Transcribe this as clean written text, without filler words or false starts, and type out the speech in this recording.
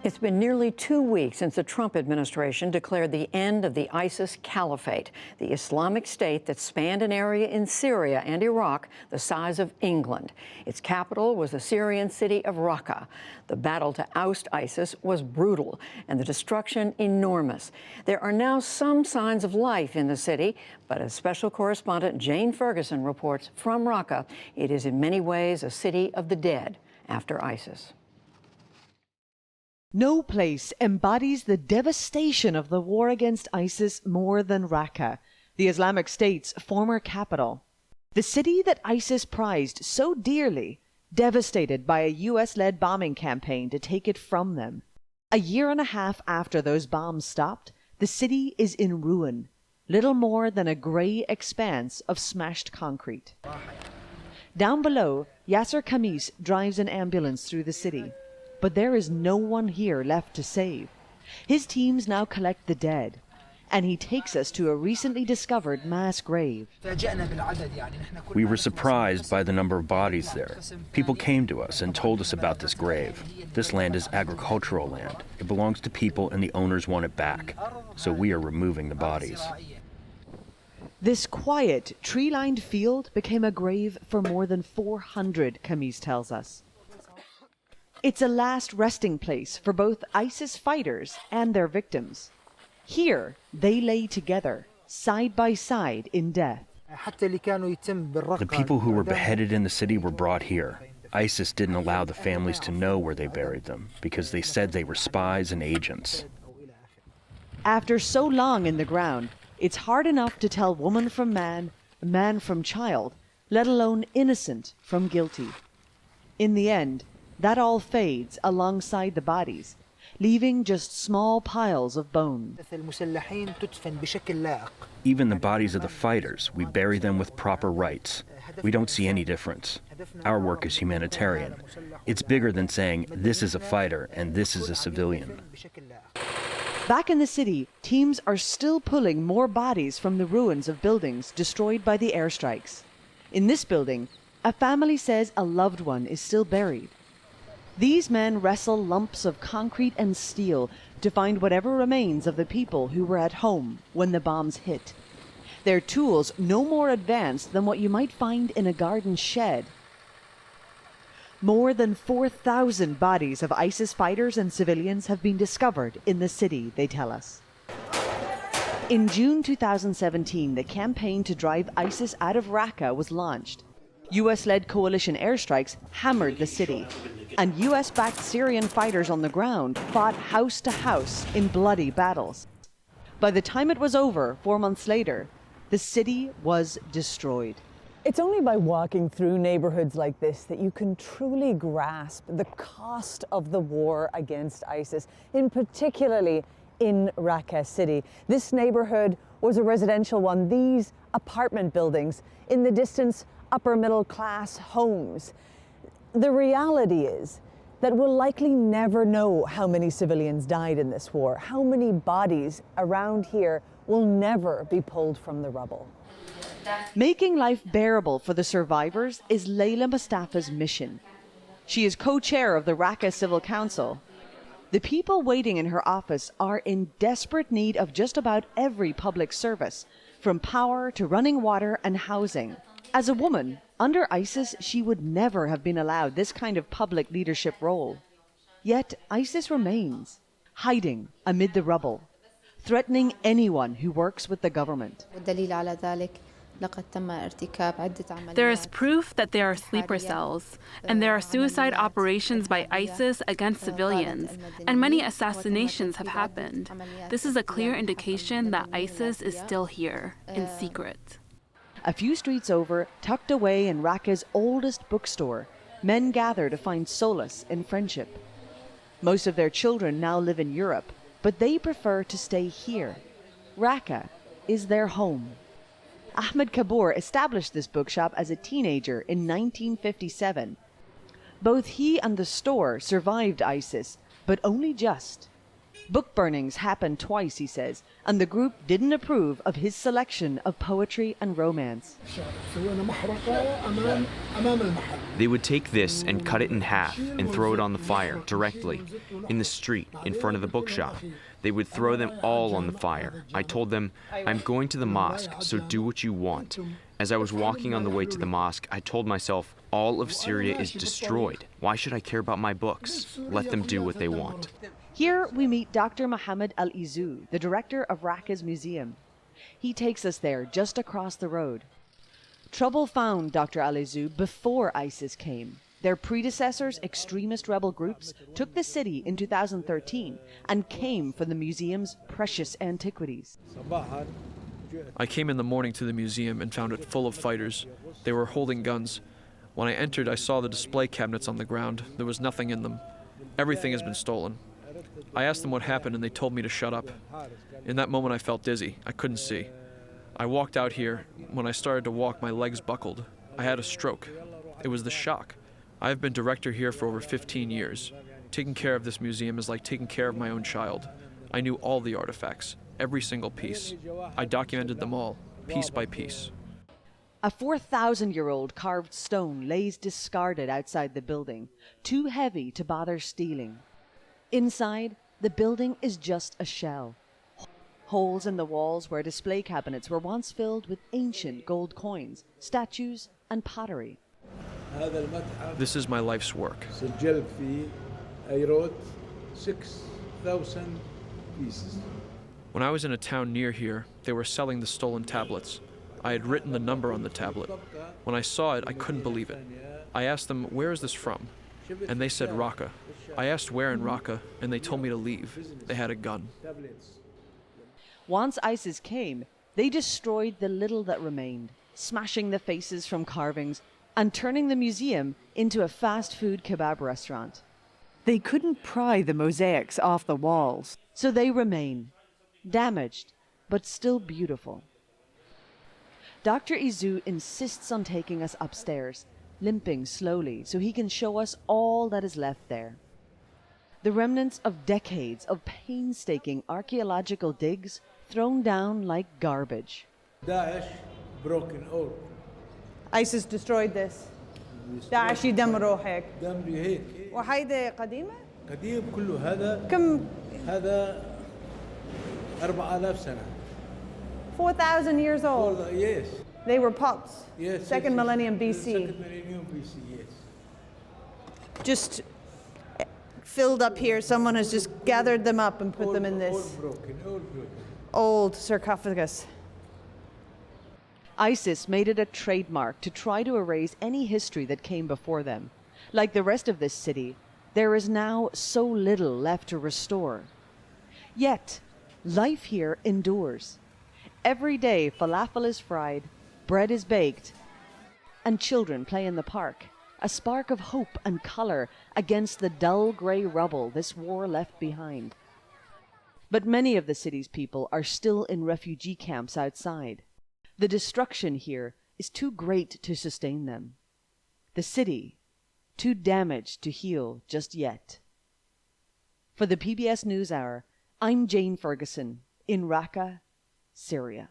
It's been nearly 2 weeks since the Trump administration declared the end of the ISIS caliphate, the Islamic State that spanned an area in Syria and Iraq the size of England. Its capital was the Syrian city of Raqqa. The battle to oust ISIS was brutal and the destruction enormous. There are now some signs of life in the city, but as special correspondent Jane Ferguson reports from Raqqa, it is in many ways a city of the dead after ISIS. No place embodies the devastation of the war against ISIS more than Raqqa, the Islamic State's former capital. The city that ISIS prized so dearly, devastated by a U.S.-led bombing campaign to take it from them. A year and a half after those bombs stopped, the city is in ruin, little more than a gray expanse of smashed concrete. Down below, Yasser Khamis drives an ambulance through the city. But there is no one here left to save. His teams now collect the dead, and he takes us to a recently discovered mass grave. We were surprised by the number of bodies there. People came to us and told us about this grave. This land is agricultural land. It belongs to people and the owners want it back. So we are removing the bodies. This quiet, tree-lined field became a grave for more than 400, Khamis tells us. It's a last resting place for both ISIS fighters and their victims. Here, they lay together, side by side in death. The people who were beheaded in the city were brought here. ISIS didn't allow the families to know where they buried them because they said they were spies and agents. After so long in the ground, it's hard enough to tell woman from man, man from child, let alone innocent from guilty. In the end, that all fades alongside the bodies, leaving just small piles of bone. Even the bodies of the fighters, we bury them with proper rites. We don't see any difference. Our work is humanitarian. It's bigger than saying this is a fighter and this is a civilian. Back in the city, teams are still pulling more bodies from the ruins of buildings destroyed by the airstrikes. In this building, a family says a loved one is still buried. These men wrestle lumps of concrete and steel to find whatever remains of the people who were at home when the bombs hit. Their tools no more advanced than what you might find in a garden shed. More than 4,000 bodies of ISIS fighters and civilians have been discovered in the city, they tell us. In June 2017, the campaign to drive ISIS out of Raqqa was launched. U.S.-led coalition airstrikes hammered the city, and U.S.-backed Syrian fighters on the ground fought house to house in bloody battles. By the time it was over, 4 months later, the city was destroyed. It's only by walking through neighborhoods like this that you can truly grasp the cost of the war against ISIS, particularly in Raqqa city. This neighborhood was a residential one. These apartment buildings, in the distance, upper middle class homes. The reality is that we'll likely never know how many civilians died in this war. How many bodies around here will never be pulled from the rubble. Making life bearable for the survivors is Layla Mustafa's mission. She is co-chair of the Raqqa Civil Council. The people waiting in her office are in desperate need of just about every public service, from power to running water and housing. As a woman, under ISIS, she would never have been allowed this kind of public leadership role. Yet ISIS remains, hiding amid the rubble, threatening anyone who works with the government. There is proof that there are sleeper cells, and there are suicide operations by ISIS against civilians, and many assassinations have happened. This is a clear indication that ISIS is still here, in secret. A few streets over, tucked away in Raqqa's oldest bookstore, men gather to find solace in friendship. Most of their children now live in Europe, but they prefer to stay here. Raqqa is their home. Ahmed Kabour established this bookshop as a teenager in 1957. Both he and the store survived ISIS, but only just. Book burnings happened twice, he says, and the group didn't approve of his selection of poetry and romance. They would take this and cut it in half and throw it on the fire directly, in the street, in front of the bookshop. They would throw them all on the fire. I told them, I'm going to the mosque, so do what you want. As I was walking on the way to the mosque, I told myself, all of Syria is destroyed. Why should I care about my books? Let them do what they want. Here we meet Dr. Mohammed Al-Izou, the director of Raqqa's museum. He takes us there just across the road. Trouble found Dr. Al-Izou before ISIS came. Their predecessors, extremist rebel groups, took the city in 2013 and came for the museum's precious antiquities. I came in the morning to the museum and found it full of fighters. They were holding guns. When I entered, I saw the display cabinets on the ground. There was nothing in them. Everything has been stolen. I asked them what happened and they told me to shut up. In that moment I felt dizzy. I couldn't see. I walked out here. When I started to walk, my legs buckled. I had a stroke. It was the shock. I have been director here for over 15 years. Taking care of this museum is like taking care of my own child. I knew all the artifacts, every single piece. I documented them all, piece by piece. A 4,000-year-old carved stone lays discarded outside the building, too heavy to bother stealing. Inside, the building is just a shell. Holes in the walls where display cabinets were once filled with ancient gold coins, statues, and pottery. This is my life's work. I wrote 6,000 pieces. When I was in a town near here, they were selling the stolen tablets. I had written the number on the tablet. When I saw it, I couldn't believe it. I asked them, where is this from? And they said Raqqa. I asked where in Raqqa, and they told me to leave. They had a gun. Once ISIS came, they destroyed the little that remained, smashing the faces from carvings and turning the museum into a fast food kebab restaurant. They couldn't pry the mosaics off the walls. So they remain, damaged, but still beautiful. Dr. Izou insists on taking us upstairs, limping slowly so he can show us all that is left there. The remnants of decades of painstaking archaeological digs thrown down like garbage. Daesh broken all. ISIS destroyed this. داعش يدمروا هيك. دمروا هيك. وهيدي قديمة؟ قديم كله هذا. كم؟ هذا 4,000 سنة. 4,000 years old. Yes. They were pots. Yes. Second millennium BC. Second millennium BC. Yes. Just filled up here. Someone has just gathered them up and put them in this All broken. old sarcophagus. ISIS made it a trademark to try to erase any history that came before them. Like the rest of this city, there is now so little left to restore. Yet, life here endures. Every day, falafel is fried, bread is baked, and children play in the park, a spark of hope and color against the dull gray rubble this war left behind. But many of the city's people are still in refugee camps outside. The destruction here is too great to sustain them. The city, too damaged to heal just yet. For the PBS NewsHour, I'm Jane Ferguson in Raqqa, Syria.